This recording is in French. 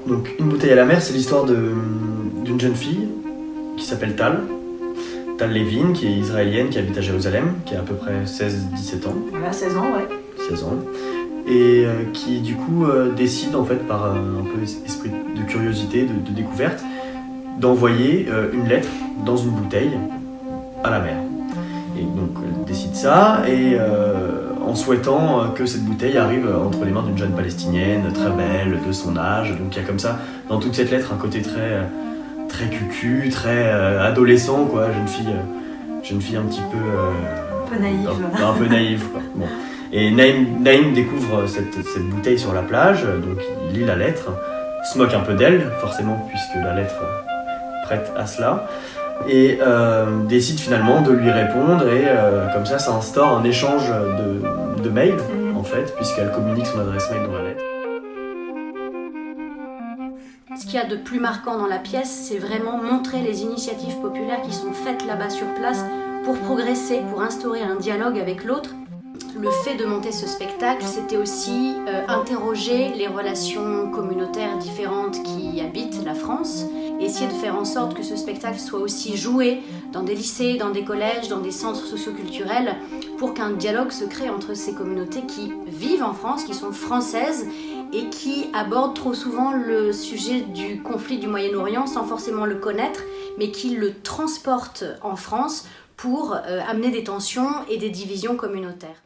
Donc Une bouteille à la mer, c'est l'histoire d'une jeune fille qui s'appelle Tal Levin, qui est israélienne, qui habite à Jérusalem, qui a à peu près 16-17 ans. Elle a 16 ans, ouais. 16 ans. Et qui du coup décide, en fait, par un peu esprit de curiosité, de découverte, d'envoyer une lettre dans une bouteille à la mer. Et donc elle décide ça, et en souhaitant que cette bouteille arrive entre les mains d'une jeune palestinienne, très belle, de son âge. Donc il y a comme ça, dans toute cette lettre, un côté très cucu, très adolescent, quoi, jeune fille un petit peu... Un peu naïve. Un peu naïve, quoi. Bon. Et Naïm découvre cette bouteille sur la plage, donc il lit la lettre, se moque un peu d'elle, forcément, puisque la lettre prête à cela, et décide finalement de lui répondre, et comme ça instaure un échange de mails, en fait, puisqu'elle communique son adresse mail dans la lettre. Ce qu'il y a de plus marquant dans la pièce, c'est vraiment montrer les initiatives populaires qui sont faites là-bas sur place pour progresser, pour instaurer un dialogue avec l'autre. Le fait de monter ce spectacle, c'était aussi interroger les relations communautaires différentes qui habitent la France, et essayer de faire en sorte que ce spectacle soit aussi joué dans des lycées, dans des collèges, dans des centres socioculturels, pour qu'un dialogue se crée entre ces communautés qui vivent en France, qui sont françaises, et qui abordent trop souvent le sujet du conflit du Moyen-Orient sans forcément le connaître, mais qui le transportent en France pour amener des tensions et des divisions communautaires.